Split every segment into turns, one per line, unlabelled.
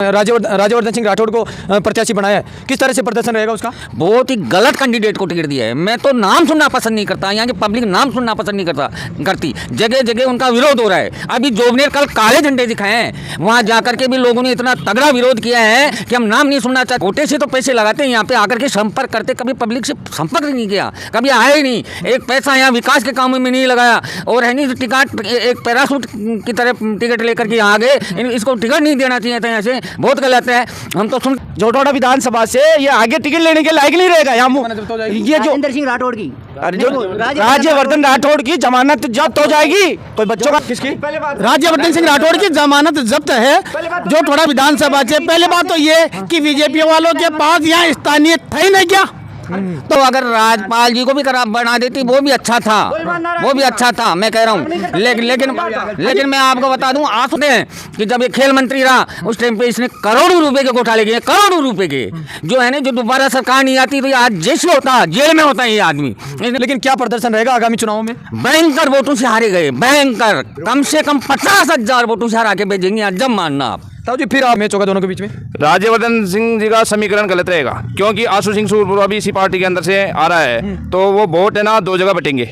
राज्यवर्धन सिंह राठौड़ को प्रत्याशी बनाया है, किस तरह से प्रदर्शन रहेगा उसका?
बहुत ही गलत कैंडिडेट को टिकट दिया है। मैं तो नाम सुनना पसंद नहीं करता, यहाँ की पब्लिक नाम सुनना पसंद नहीं करती। जगह जगह उनका विरोध हो रहा है। अभी जोबनेर कल काले झंडे दिखाए हैं, वहाँ जाकर के भी लोगों ने इतना तगड़ा विरोध किया है कि हम नाम नहीं सुनना चाहते। कोटे से तो पैसे लगाते हैं, यहाँ पे आकर के संपर्क करते, कभी पब्लिक से संपर्क नहीं किया, कभी आए ही नहीं। एक पैसा यहाँ विकास के कामों में नहीं लगाया, और है नहीं टिकट एक पैरासूट की तरह टिकट लेकर के यहाँ आ गए। इसको टिकट नहीं देना चाहिए था, यहाँ से बहुत गलत है। हम तो सुन
जोटवाड़ा विधानसभा से ये आगे टिकट लेने के लायक नहीं रहेगा। यहाँ ये जो
राजेंद्र सिंह राठौड़ की,
राज्यवर्धन राठौड़ की जमानत जब्त हो जाएगी। कोई बच्चों का किसकी? राज्यवर्धन सिंह राठौड़ की जमानत जब्त है जोटवाड़ा विधानसभा से। पहले बात तो ये कि बीजेपी वालों के पास यहाँ स्थानीय था ही नहीं क्या।
तो अगर राजपाल जी को भी बना देती वो भी अच्छा था, वो भी अच्छा था, मैं कह रहा हूँ। लेकिन मैं आपको बता दूं, आप सुनते हैं कि जब ये खेल मंत्री रहा उस टाइम पे इसने करोड़ों रुपए के घोटाले किए, करोड़ों रुपए के, जो है ना, जो दोबारा सरकार नहीं आती तो ये आज जेल में होता, जेल में होता है ये आदमी।
लेकिन क्या प्रदर्शन रहेगा आगामी चुनाव में?
भयंकर वोटों से हारे गए, भयंकर, कम से कम 50,000 वोटों से हरा के भेजेंगे आज, जब मानना आप।
ताऊ जी फिर आप मैच होगा दोनों के बीच में?
राज्यवर्धन सिंह जी का समीकरण गलत रहेगा, क्योंकि आशु सिंह सूरपुरा भी इसी पार्टी के अंदर से आ रहा है, तो वो वोट है ना दो जगह बटेंगे।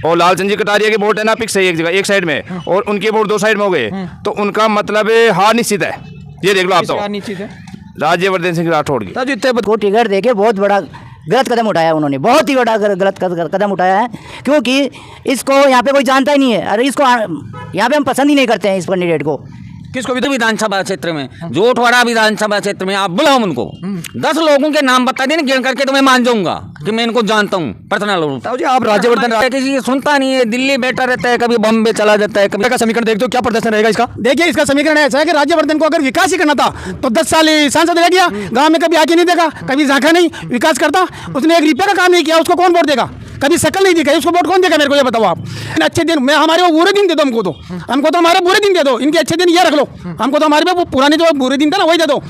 और लालचंद जी कटारिया के वोट है ना फिक्स है एक जगह, एक साइड में, और उनके वोट दो साइड में हो गए, तो उनका मतलब हार निश्चित है। ये देख लो आप, तो
निश्चित है
राज्यवर्धन सिंह राठौड़ की।
ताऊ जी इतने
को टिकट देके बहुत बड़ा गलत कदम उठाया उन्होंने, बहुत ही बड़ा गलत कदम उठाया है, क्योंकि इसको यहाँ पे कोई जानता ही नहीं है। अरे इसको यहाँ पे हम पसंद ही नहीं करते हैं इस कैंडिडेट को।
किसको भी? तो विधानसभा क्षेत्र में, जोटवाड़ा विधानसभा क्षेत्र में आप बुलाओ उनको, 10 लोगों के नाम बता देना, गिन करके तो मैं मान जाऊंगा कि मैं इनको जानता हूँ पर्सनल।
ताऊ जी आप राज्यवर्धन
किसी सुनता नहीं है, दिल्ली बैठा रहता है, कभी बॉम्बे चला जाता है, कभी
का समीकरण देखते हो, क्या प्रदर्शन रहेगा इसका? देखिए इसका समीकरण ऐसा है कि राज्यवर्धन को अगर विकास ही करना था तो 10 साल सांसद रह गया, गाँव में कभी आके नहीं देखा, कभी झांका नहीं, विकास करता, उसने 1 रुपये का काम नहीं किया, उसको कौन वोट देगा? कभी शकल नहीं दिखाई, उसको वोट कौन देगा? मेरे को ये बताओ आप। अच्छे दिन मैं हमारे वो बुरे दिन दे दो हमको, तो हमारे बुरे दिन दे दो, इनके अच्छे दिन ये रख लो, हमको तो हमारे पे वो पुराने जो बुरे दिन था ना वही दे दो।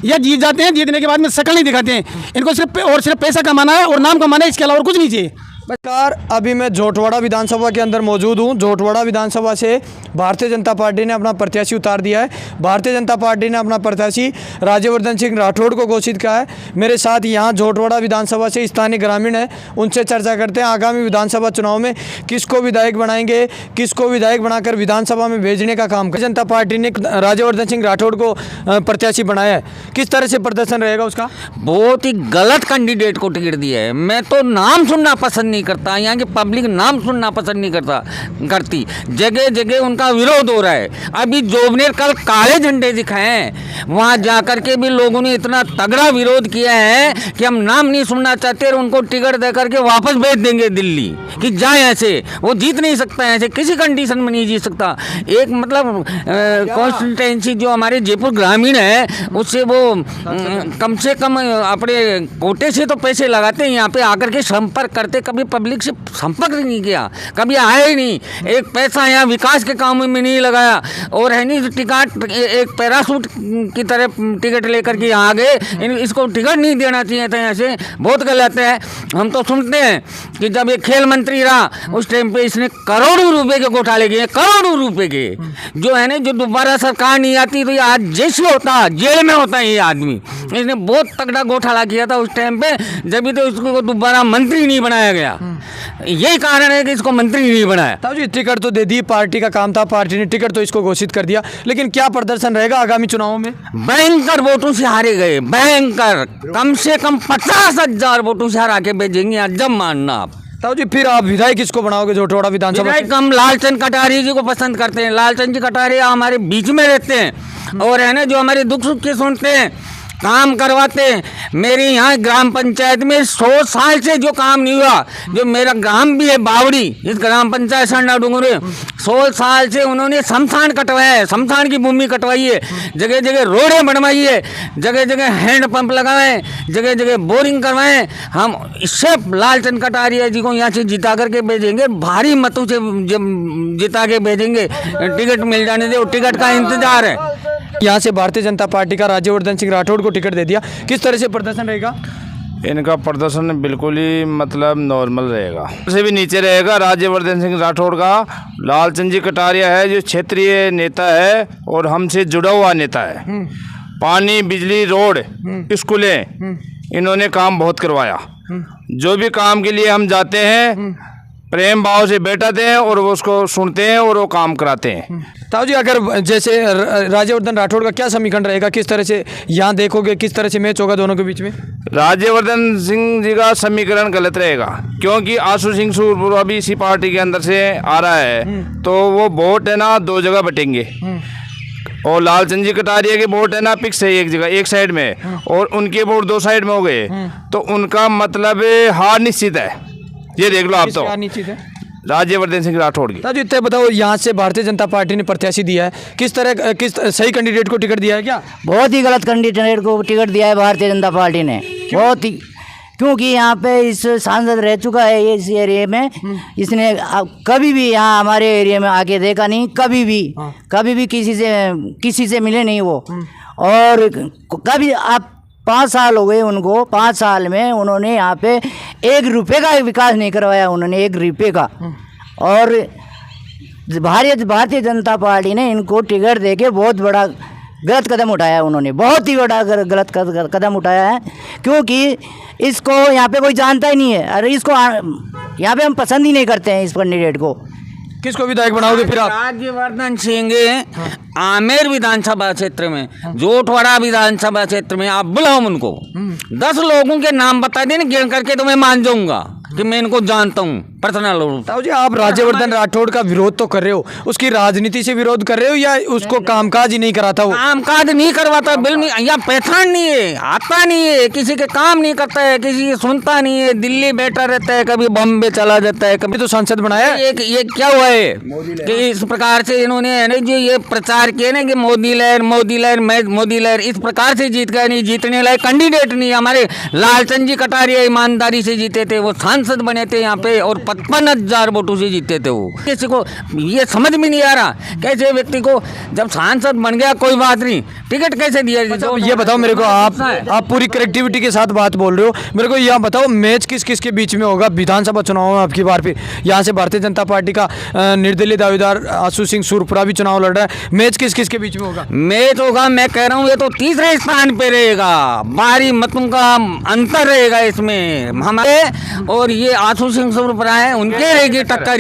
ये जीत जाते हैं, जीतने के बाद में शकल नहीं दिखाते हैं, इनको सिर्फ पैसा कमाना है और नाम कमाना है, इसके अलावा कुछ नहीं चाहिए। नमस्कार, अभी मैं जोटवाड़ा विधानसभा के अंदर मौजूद हूँ। जोटवाड़ा विधानसभा से भारतीय जनता पार्टी ने अपना प्रत्याशी उतार दिया है। भारतीय जनता पार्टी ने अपना प्रत्याशी राज्यवर्धन सिंह राठौड़ को घोषित किया है। मेरे साथ यहाँ जोटवाड़ा विधानसभा से स्थानीय ग्रामीण हैं, उनसे चर्चा करते हैं आगामी विधानसभा चुनाव में किसको विधायक बनाएंगे, किसको विधायक बनाकर विधानसभा में भेजने का काम करें। जनता पार्टी ने राज्यवर्धन सिंह राठौड़ को प्रत्याशी बनाया है, किस तरह से प्रदर्शन रहेगा उसका?
बहुत ही गलत कैंडिडेट को टिकट दिया है। मैं तो नाम सुनना पसंद नहीं करता, यहाँ की पब्लिक नाम सुनना पसंद नहीं करती। जगह जगह उनका विरोध हो रहा है। अभी जोबनेर कल काले झंडे दिखाए हैं, वहाँ जाकर के भी लोगों ने इतना तगड़ा विरोध किया है कि हम नाम नहीं सुनना चाहते, और उनको टिकट दे करके वापस भेज देंगे दिल्ली कि जाए। ऐसे वो जीत नहीं सकता है, ऐसे किसी कंडीशन में नहीं जीत सकता। एक मतलब कॉन्स्टिट्यूंसी जो हमारे जयपुर ग्रामीण है, उससे वो कम से कम अपने कोटे से तो पैसे लगाते हैं, यहाँ पे आकर के संपर्क करते, कभी पब्लिक से संपर्क नहीं किया, कभी आए ही नहीं। एक पैसा यहाँ विकास के कामों में नहीं लगाया, और है नहीं टिकट एक पैरासूट की तरह टिकट लेकर के यहाँ आ गए। इसको टिकट नहीं देना चाहिए था, यहाँ से बहुत गलत है। हम तो सुनते हैं कि जब ये खेल मंत्री रहा उस टाइम पे इसने करोड़ों रुपए के घोटाले किए, करोड़ों रुपए के, जो है ना, जो दोबारा सरकार नहीं आती तो ये आज जेल में होता, जेल में होता है ये आदमी। इसने बहुत तगड़ा घोटाला किया था उस टाइम पे, जब तो इसको दोबारा मंत्री नहीं बनाया गया। यही कारण है कि इसको मंत्री नहीं बनाया।
ताऊ जी टिकट तो दे दी, पार्टी का काम था, पार्टी ने टिकट तो इसको घोषित कर दिया, लेकिन क्या प्रदर्शन रहेगा आगामी चुनावों में?
भयंकर वोटों से हारे गए, भयंकर, कम से कम 50,000 वोटों से हरा के भेजेंगे आज, जब मानना आप।
ताऊ जी फिर आप विधायक किसको बनाओगे जोटवाड़ा विधानसभा?
विधायक हम लालचंद कटारिया जी को पसंद करते हैं। लालचंद जी कटारिया हमारे बीच में रहते हैं, और है ना, जो हमारे दुख सुख के सुनते हैं, काम करवाते हैं। मेरे यहाँ ग्राम पंचायत में 100 साल से जो काम नहीं हुआ, जो मेरा ग्राम भी है बावड़ी, इस ग्राम पंचायत संडा डूंगरे, 100 साल से उन्होंने शमशान कटवाया है, शमशान की भूमि कटवाई है, जगह जगह रोडें बनवाई है, जगह जगह हैंड पंप लगाए, जगह जगह बोरिंग करवाए। हम इससे लालचंद कटारिया जी को यहाँ से जिता करके भेजेंगे, भारी मतों से जिता के भेजेंगे, टिकट मिल जाने दे, टिकट का इंतजार है।
यहाँ से भारतीय जनता पार्टी का राज्यवर्धन सिंह राठौड़ को टिकट दे दिया, किस तरह से प्रदर्शन रहेगा?
इनका प्रदर्शन बिल्कुल ही मतलब नॉर्मल रहेगा, उससे भी नीचे रहेगा। राज्यवर्धन सिंह राठौड़ का लालचंद जी कटारिया है जो क्षेत्रीय नेता है और हमसे जुड़ा हुआ नेता है, पानी, बिजली, रोड, स्कूलें, इन्होंने काम बहुत करवाया। जो भी काम के लिए हम जाते हैं प्रेम भाव से बैठाते हैं और वो उसको सुनते हैं और वो काम कराते हैं।
ताऊ जी, अगर जैसे राज्यवर्धन राठौड़ का क्या समीकरण रहेगा, किस तरह से यहाँ देखोगे, किस तरह से मैच होगा दोनों के बीच में?
राज्यवर्धन सिंह जी का समीकरण गलत रहेगा, क्योंकि आशु सिंह सूरपुरा भी इसी पार्टी के अंदर से आ रहा है, तो वो वोट है ना दो जगह बटेंगे। और लालचंद जी कटारिया के वोट है ना फिक्स है एक जगह, एक साइड में, और उनके वोट दो साइड में हो गए, तो उनका मतलब हार निश्चित है। ये देख लो आप तो,
निश्चित है
राज्यवर्धन सिंह राठौड़ की।
ताऊ, इतने बताओ, यहाँ से भारतीय जनता पार्टी ने प्रत्याशी दिया है, किस सही कैंडिडेट को टिकट दिया है क्या?
बहुत ही गलत कैंडिडेट को टिकट दिया है भारतीय जनता पार्टी ने, बहुत ही, क्योंकि यहाँ पे इस सांसद रह चुका है ये इस एरिया में, इसने कभी भी यहाँ हमारे एरिया में आके देखा नहीं, कभी भी किसी से मिले नहीं वो। और कभी आप 5 साल हो गए उनको, 5 साल में उन्होंने यहाँ पे 1 रुपये का विकास नहीं करवाया उन्होंने, 1 रुपये का। और भारतीय जनता पार्टी ने इनको टिकट देके बहुत बड़ा गलत कदम उठाया उन्होंने, बहुत ही बड़ा गलत कदम उठाया है, क्योंकि इसको यहाँ पे कोई जानता ही नहीं है। अरे इसको यहाँ पे हम पसंद ही नहीं करते हैं इस कैंडिडेट को।
किसको विधायक बनाओगे फिर आप?
राज्यवर्धन सिंह आमेर विधानसभा क्षेत्र में, जोटवाड़ा विधानसभा क्षेत्र में आप बुलाओ उनको, 10 लोगों के नाम बता देना गिन करके, तो मैं मान जाऊंगा कि मैं इनको जानता हूँ पर्सनल।
ताऊ जी, आप राज्यवर्धन राठौड़ का विरोध तो कर रहे हो, उसकी राजनीति से विरोध कर रहे हो या उसको कामकाज ही नहीं कराता? वो
कामकाज नहीं करवाता, बिल नहीं, या पहचान नहीं है, आता नहीं है, किसी के काम नहीं करता है, किसी की सुनता नहीं है, दिल्ली बैठा रहता है, कभी बॉम्बे चला जाता है, कभी
तो सांसद बनाया।
ये क्या हुआ है कि इस प्रकार से इन्होंने जो ये प्रचार किया ना कि मोदी लहर मोदी लहर मोदी लहर, इस प्रकार से जीत गया, नहीं जीतने लायक कैंडिडेट नहीं। हमारे लालचंद जी कटारिया ईमानदारी से जीते थे, वो सांसद बने थे यहाँ पे, और 55,000 वोटों से जीते थे वो। किसी को ये समझ में नहीं आ रहा कैसे व्यक्ति को जब सांसद बन गया कोई बात नहीं, टिकट कैसे दिया?
ये बताओ मेरे को, आप पूरी करेक्टिविटी के साथ बात बोल रहे हो, मेरे को यह बताओ मैच किस किस के बीच में होगा विधानसभा चुनाव में? आपकी बार फिर यहाँ से भारतीय जनता पार्टी का निर्दलीय दावेदार आशु सिंह सूरपुरा भी चुनाव लड़ रहा है, मैच किस किस के बीच में होगा?
मैच होगा, मैं कह रहा हूँ, ये तो तीसरे स्थान पे रहेगा, भारी मतों का अंतर रहेगा इसमें हमारे, और ये आशु सिंह सूरपुरा है, उनके रहेगी टक्कर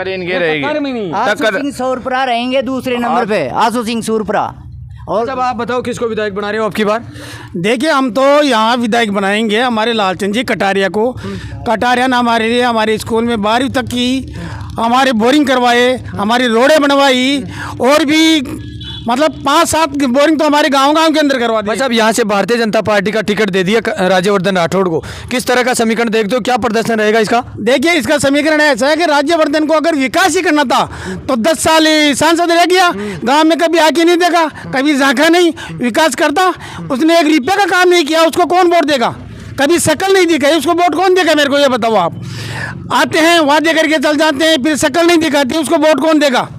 इनके रहेगी।
आशु सिंह सूरपुरा रहेंगे दूसरे नंबर पे, आशु सिंह सूरपुरा।
और जब आप बताओ किसको विधायक बना रहे हो आपकी बार?
देखिए, हम तो यहाँ विधायक बनाएंगे हमारे लालचंद जी कटारिया को। कटारिया ने हमारे लिए हमारे स्कूल में 12वीं तक की, हमारे बोरिंग करवाए, हमारी रोडें बनवाई, और भी मतलब 5-7 बोरिंग तो हमारे गांव के अंदर करवा दी।
बस अब यहाँ से भारतीय जनता पार्टी का टिकट दे दिया राज्यवर्धन राठौड़ को, किस तरह का समीकरण देखते हो, क्या प्रदर्शन रहेगा इसका?
देखिए, इसका समीकरण ऐसा है कि राज्यवर्धन को अगर विकास ही करना था तो 10 साल सांसद रह गया, गांव में कभी आके नहीं देखा, कभी झांका नहीं, विकास करता, उसने 1 रुपये का काम नहीं किया, उसको कौन वोट देगा? कभी शकल नहीं दिखाई, उसको वोट कौन देगा? मेरे को ये बताओ आप। आते हैं वादे करके चल जाते हैं, फिर शकल नहीं दिखाती, उसको वोट कौन देगा?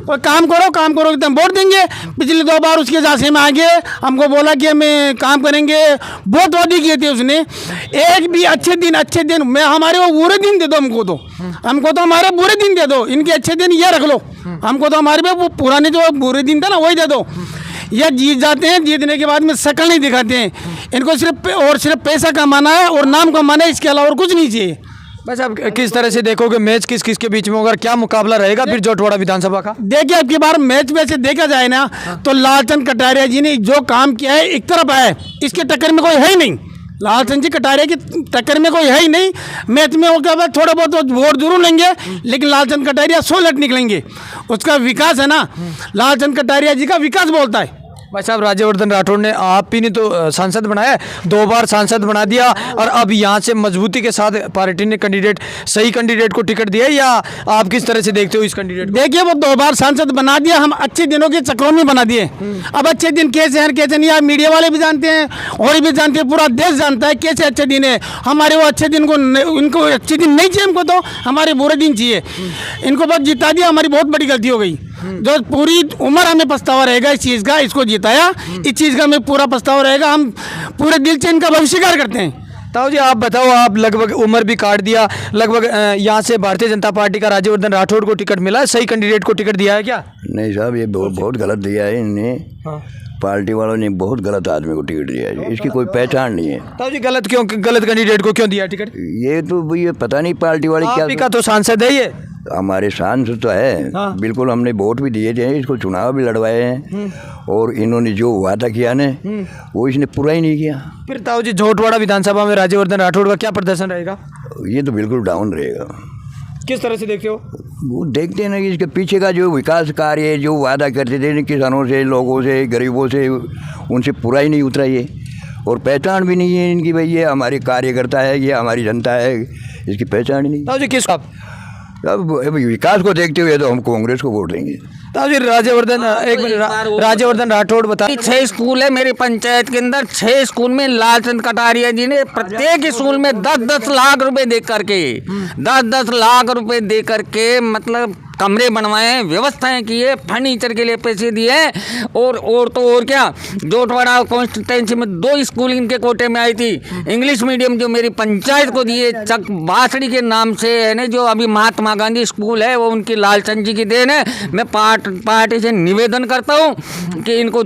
और काम करो एकदम वोट देंगे। पिछले 2 बार उसके झांसे में आगे हमको बोला कि हमें काम करेंगे, बहुत वादी किए थे उसने। एक भी अच्छे दिन मैं हमारे वो बुरे दिन दे दो, हमको तो हमारे बुरे दिन दे दो, इनके अच्छे दिन ये रख लो, हमको तो हमारे वो पुराने जो बुरे दिन था ना वही दे दो। यह जीत जाते हैं, जीतने के बाद में शकल नहीं दिखाते हैं, इनको सिर्फ पैसा कमाना है और नाम कमाना है, इसके अलावा और कुछ नहीं चाहिए।
बस अब किस तरह से देखोगे मैच किस किस के बीच में होगा, क्या मुकाबला रहेगा फिर जोटवाड़ा विधानसभा का?
देखिए, अब की बार मैच में से देखा जाए ना तो लालचंद कटारिया जी ने जो काम किया है एक तरफ है, इसके टक्कर में कोई है ही नहीं। लालचंद जी कटारिया की टक्कर में कोई है ही नहीं। मैच में वो क्या बात, थोड़ा बहुत वोट जरूर लेंगे, लेकिन लालचंद कटारिया 100 लट निकलेंगे। उसका विकास है ना, लालचंद कटारिया जी का विकास बोलता है।
भाई साहब, राज्यवर्धन राठौड़ ने आप ही ने तो सांसद बनाया, 2 बार सांसद बना दिया, और अब यहाँ से मजबूती के साथ पार्टी ने सही कैंडिडेट को टिकट दिया, या आप किस तरह से देखते हो इस कैंडिडेट को?
देखिए, वो 2 बार सांसद बना दिया, हम अच्छे दिनों के चक्रों में बना दिए। अब अच्छे दिन कैसे हैं कैसे नहीं, आप मीडिया वाले भी जानते हैं और भी जानते हैं, पूरा देश जानता है कैसे अच्छे दिन है हमारे। वो अच्छे दिन को, उनको अच्छे दिन नहीं चाहिए, हमको तो हमारे बुरे दिन चाहिए। इनको बस जिता दिया, हमारी बहुत बड़ी गलती हो गई, जो पूरी उम्र हमें पछतावा रहेगा इस चीज़ का। इसको जिताया, इस चीज़ का हमें पूरा पछतावा रहेगा, हम पूरे दिल से इनका भविष्यकार करते हैं।
ताऊ जी, आप बताओ, आप लगभग उम्र भी काट दिया, लगभग यहाँ से भारतीय जनता पार्टी का राज्यवर्धन राठौड़ को टिकट मिला, सही कैंडिडेट को टिकट दिया है क्या?
नहीं साहब, ये बहुत गलत दिया है इन्हें। पार्टी वालों ने बहुत गलत आदमी को टिकट दिया है, इसकी कोई पहचान नहीं है।
ताऊ जी गलत कैंडिडेट को क्यों दिया टिकट?
ये तो ये पता नहीं पार्टी वाले
आप ही
क्या।
का तो सांसद है ये।
हमारे सांसद तो है, बिल्कुल, हमने वोट भी दिए थे, इसको चुनाव भी लड़वाए हैं, और इन्होंने जो वादा किया ने वो इसने पूरा ही नहीं किया।
फिर ताऊ जी झोटवाड़ा विधानसभा में राज्यवर्धन राठौड़ का क्या प्रदर्शन रहेगा?
ये तो बिल्कुल डाउन रहेगा।
किस तरह से देखते हो?
वो देखते हैं ना कि इसके पीछे का जो विकास कार्य, जो वादा करते थे किसानों से, लोगों से, गरीबों से, उनसे पूरा ही नहीं उतरा ये, और पहचान भी नहीं है इनकी, भाई ये हमारे कार्यकर्ता है, ये हमारी जनता है, इसकी पहचान ही नहीं।
ताऊ जी किस
अब विकास को देखते हुए तो हम कांग्रेस को वोट देंगे।
ताऊ जी राज्यवर्धन राज्यवर्धन राठौड़ बता
6 स्कूल है मेरी पंचायत के अंदर। 6 स्कूल में लालचंद कटारिया जी ने प्रत्येक स्कूल में 10-10 लाख रुपए दे करके 10-10 लाख रुपए दे करके मतलब कमरे बनवाए हैं, व्यवस्थाएं की है, फर्नीचर के लिए पैसे दिए, और तो और क्या, जोटवाड़ा कॉन्स्टिट्यूंसी में 2 स्कूल इनके कोटे में आई थी इंग्लिश मीडियम, जो मेरी पंचायत को दिए चक बासड़ी के नाम से है ना, जो अभी महात्मा गांधी स्कूल है वो उनकी लालचंद जी की देन है। मैं पार्टी से निवेदन करता हूँ कि इनको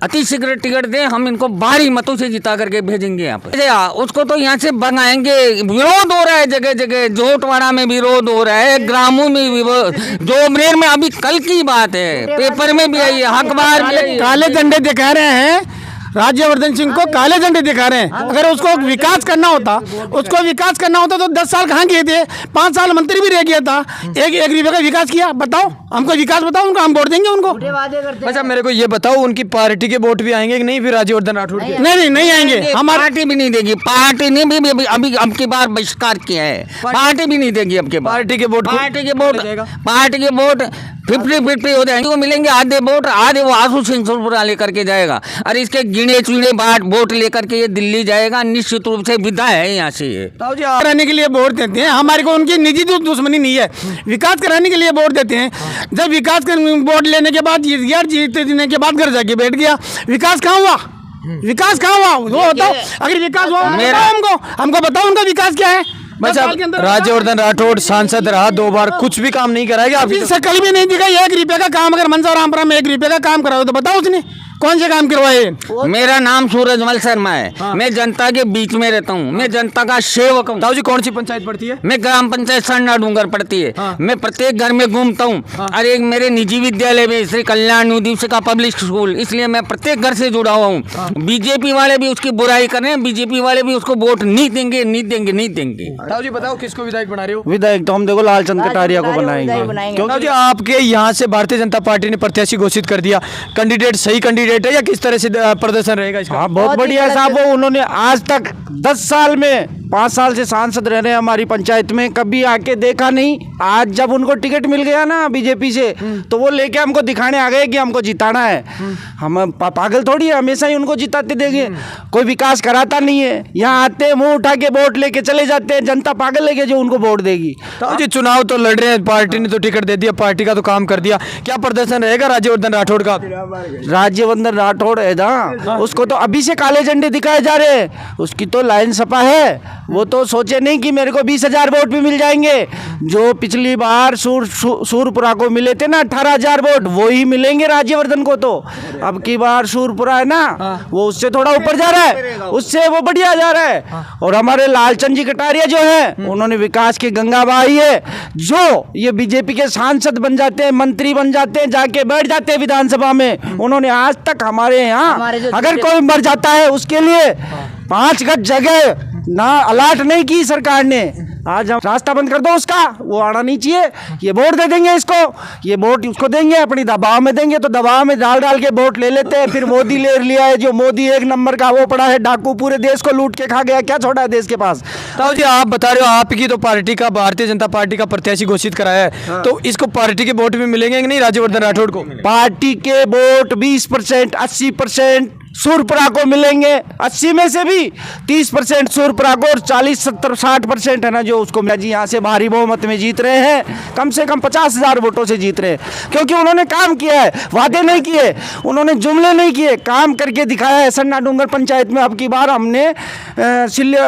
अति शीघ्र टिकट दें, हम इनको भारी मतों से जिता करके भेजेंगे यहाँ पर। उसको तो यहाँ से भगाएंगे। विरोध हो रहा है जगह जगह, जोटवाड़ा में विरोध हो रहा है, ग्रामों में, जोबनेर में अभी कल की बात है, पेपर में भी आई है, अखबार में आई है।
काले झंडे दिखा रहे हैं राज्यवर्धन सिंह को, काले झंडे दिखा रहे हैं। अगर उसको विकास करना होता तो 10 साल कहाँ किए थे? 5 साल मंत्री भी रह गया था, एक रुपये का विकास किया? बताओ हमको, विकास बताओ उनको, हम वोट देंगे उनको।
अच्छा मेरे को ये बताओ, उनकी पार्टी के वोट भी आएंगे कि नहीं फिर राज्यवर्धन राठौड़ के?
नहीं आएंगे।
हमारी पार्टी भी नहीं देगी, पार्टी ने भी अभी अब की बार बहिष्कार किया है, पार्टी भी नहीं देगी अब के बार।
पार्टी के
वोट 50-50 हो जाएंगे, वो मिलेंगे आधे वोट, आधे वो आशु सिंह सुरपुरा लेकर के जाएगा, और इसके गिने चुने वोट लेकर के ये दिल्ली जाएगा, निश्चित रूप से विदा है यहाँ से। ये
ताऊ जी
कराने के लिए वोट देते हैं, हमारे को उनकी निजी दुश्मनी नहीं है, विकास कराने के लिए वोट देते हैं। जब विकास कर वोट लेने के बाद जीत गया, जीतने के बाद घर जाके बैठ गया, विकास कहाँ हुआ? वो बताओ, अगर विकास हुआ हमको बताओ उनका विकास क्या है?
राज्यवर्धन राठौड़ सांसद रहा 2 बार, कुछ भी काम नहीं कराएगा अभी
कल भी नहीं दिखा 1 रुपये का काम। अगर मनसा रामपुरा में 1 रुपये का काम कराओ तो बताओ उसने कौन से काम करवाए?
मेरा नाम सूरजमल शर्मा है, मैं जनता के बीच में रहता हूँ, मैं जनता का सेवक हूँ।
ताऊ जी कौन सी पंचायत पड़ती है?
मैं ग्राम पंचायत सरना डूंगर पड़ती है। मैं प्रत्येक घर में घूमता हूँ, और एक मेरे निजी विद्यालय में श्री कल्याण न्यू का पब्लिक स्कूल, इसलिए मैं प्रत्येक घर से जुड़ा हुआ हूँ। बीजेपी वाले भी उसकी बुराई कर रहे हैं, बीजेपी वाले भी उसको वोट नहीं देंगे।
ताऊ जी बताओ किसको विधायक बना रहे हो?
विधायक तो हम देखो लालचंद कटारिया को बनाएंगे।
ताऊ जी आपके यहाँ से भारतीय जनता पार्टी ने प्रत्याशी घोषित कर दिया, कैंडिडेट सही कैंडिडेट है या किस तरह से प्रदर्शन रहेगा इसका?
हाँ बहुत बढ़िया साहब, वो उन्होंने आज तक 10 साल में 5 साल से सांसद रह रहे हैं हमारी पंचायत में, कभी आके देखा नहीं। आज जब उनको टिकट मिल गया ना बीजेपी से, तो वो लेके हमको दिखाने आ गए कि हमको जिताना है। हम पागल थोड़ी है, हमेशा ही उनको जिताते देंगे। कोई विकास कराता नहीं है, यहाँ आते हैं मुंह उठा के वोट लेके चले जाते हैं। जनता पागल है जो उनको वोट देगी।
ताऊ जी चुनाव तो लड़ रहे हैं, पार्टी ने तो टिकट दे दिया, पार्टी का तो काम कर दिया, क्या प्रदर्शन रहेगा राज्यवर्धन राठौड़ का?
राज्यवर्धन राठौड़ है ना, उसको तो अभी से काले झंडे दिखाए जा रहे हैं। उसकी तो लाइन सपा है, वो तो सोचे नहीं कि मेरे को 20,000 वोट भी मिल जाएंगे। जो पिछली बार सूरपुरा को मिले थे ना 18,000 वोट, वो ही मिलेंगे राज्यवर्धन को। तो अब की बार सूरपुरा है ना, वो उससे थोड़ा ऊपर जा रहा है, उससे वो बढ़िया जा रहा है। और हमारे लालचंद जी कटारिया जो है, उन्होंने विकास की गंगा बहाई है। जो ये बीजेपी के सांसद बन जाते हैं, मंत्री बन जाते हैं, जाके बैठ जाते हैं विधानसभा में, उन्होंने आज तक हमारे यहाँ अगर कोई मर जाता है उसके लिए 5 गज जगह ना अलाट नहीं की सरकार ने। आज हम रास्ता बंद कर दो उसका, वो आना नहीं चाहिए। ये वोट दे देंगे इसको, ये वोट उसको देंगे, अपनी दबाव में देंगे, तो दबाव में डाल के वोट ले लेते हैं। फिर मोदी ले लिया है, जो मोदी 1 नंबर का वो पड़ा है डाकू, पूरे देश को लूट के खा गया, क्या छोड़ा है देश के पास।
ताऊ जी आप बता रहे हो आपकी तो पार्टी का, भारतीय जनता पार्टी का प्रत्याशी घोषित कराया है, तो इसको पार्टी के वोट भी मिलेंगे कि नहीं राज्यवर्धन राठौड़ को?
पार्टी के वोट 20%, 80% सूरपुरा को मिलेंगे। 80 में से भी 30% सूरपुरा को, और 40, 70, 60% है ना जो उसको मिला। जी यहाँ से भारी बहुमत में जीत रहे हैं, कम से कम 50,000 वोटों से जीत रहे हैं, क्योंकि उन्होंने काम किया है, वादे नहीं किए, उन्होंने जुमले नहीं किए, काम करके दिखाया है। सरना डूंगर पंचायत में अब की बार हमने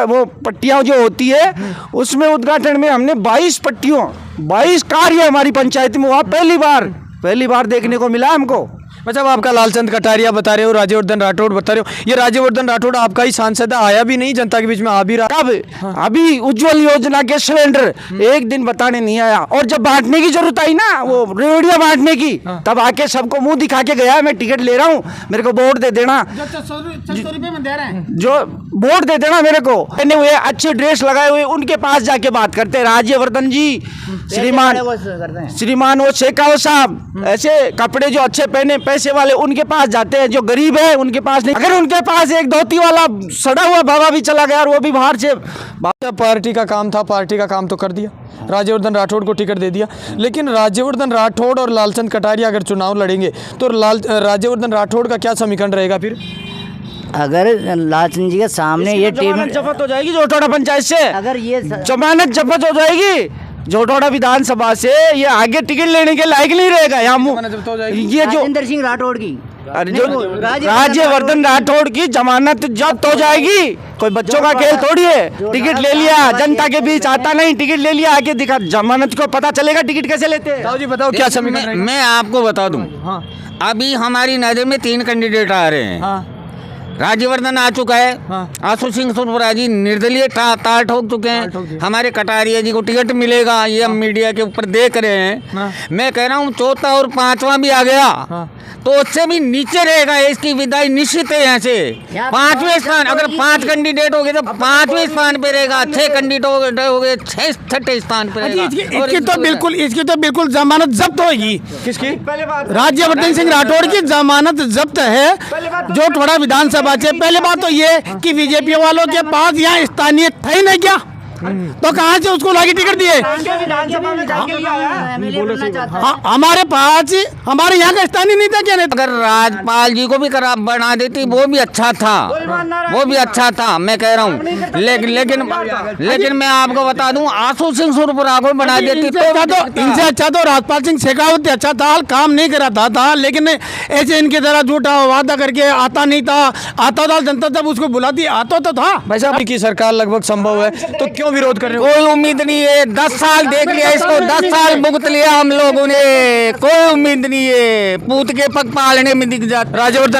वो पट्टियाँ जो होती है उसमें उद्घाटन में हमने 22 पट्टियों 22 कार्य हमारी पंचायत में हुआ, पहली बार देखने को मिला हमको।
अच्छा, अब आपका लालचंद कटारिया बता रहे हो, राज्यवर्धन राठौड़ बता रहे हो, ये राज्यवर्धन राठौड़ आपका ही सांसद है, आया भी नहीं जनता के बीच में, आ भी रहा।
कब? अभी उज्जवल योजना के सिलेंडर एक दिन बताने नहीं आया, और जब बांटने की जरूरत आई ना, वो रेवड़ियां बांटने की, तब आके सबको मुंह दिखा के गया, मैं टिकट ले रहा हूँ, मेरे को वोट दे देना,
600 रुपये में दे रहे हैं।
जो वोट दे देना मेरे को, पहने हुए अच्छे ड्रेस लगाए हुए, उनके पास जाके बात करते हैं, राज्यवर्धन जी, श्रीमान वो शेखावत साहब, ऐसे कपड़े जो अच्छे पहने पैसे वाले, उनके पास जाते हैं, जो गरीब है उनके पास नहीं। अगर उनके पास एक धोती वाला सड़ा हुआ बाबा भी चला गया और वो भी बाहर से,
पार्टी का काम था, पार्टी का काम तो कर दिया, राज्यवर्धन राठौड़ को टिकट दे दिया, लेकिन राज्यवर्धन राठौड़ और लालचंद कटारिया अगर चुनाव लड़ेंगे तो राज्यवर्धन राठौड़ का क्या समीकरण रहेगा फिर?
अगर लालचंद जी के सामने ये टीम
जमानत जब्त हो जाएगी जोटोड़ा पंचायत से,
अगर ये
जमानत जब्त हो जाएगी जोटोड़ा विधानसभा से, ये आगे टिकट लेने के लायक नहीं रहेगा। यहाँ ये जो
राजेंद्र सिंह राठौड़ की,
अरे जो राज्यवर्धन राठौड़ की जमानत जब्त हो जाएगी, कोई बच्चों का खेल थोड़ी है। टिकट ले लिया, जनता के बीच आता नहीं, टिकट ले लिया, आगे दिखा, जमानत को पता चलेगा टिकट कैसे लेते हैं।
जी बताओ क्या समीकरण?
मैं आपको बता दूं, अभी हमारी नज़र में 3 कैंडिडेट आ रहे हैं।
हाँ।
राज्यवर्धन आ चुका है, आशु सिंह सुरपुरा जी निर्दलीय तार ठोक चुके हैं, हमारे कटारिया जी को टिकट मिलेगा, ये हम मीडिया के ऊपर देख रहे हैं। मैं कह रहा हूँ चौथा और पांचवा भी आ गया तो उससे भी नीचे रहेगा, इसकी विदाई निश्चित है। यहाँ से 5वें स्थान, अगर 5 कैंडिडेट हो गए तो 5वें स्थान पे रहेगा, 6 कैंडिडेट हो गए 6 स्थान पे रहेगा।
इसकी तो बिल्कुल जमानत जब्त होगी।
किसकी?
राज्यवर्धन सिंह राठौड़ की जमानत जब्त है, जो थोड़ा विधानसभा से। पहले बात तो ये कि बीजेपी वालों के पास यहाँ स्थानीय था ही नहीं क्या, तो कहाँ से उसको लाके टिकट दिए? हमारे पास, हमारे यहाँ का स्थानीय नहीं था क्या? नहीं,
अगर राजपाल जी को भी बना देती वो भी अच्छा था, वो भी अच्छा था, मैं कह रहा हूँ। लेकिन मैं आपको बता दूं, आशु सिंह सुरपुरा को बना देती तो
इनसे अच्छा तो राजपाल सिंह शेखावत अच्छा था, काम नहीं कराता था, लेकिन ऐसे इनकी तरह झूठा वादा करके आता नहीं था। आता था जनता जब उसको बुलाती, आता तो था।
भाई साहब की सरकार लगभग संभव है, तो क्यों विरोध कर रहे हो?
कोई उम्मीद नहीं है, 10 साल देख लिया इसको, 10 साल भुगत लिया हम लोगों ने, कोई उम्मीद नहीं है, पूत के पग पालने में दिख जाता।
राज्यवर्धन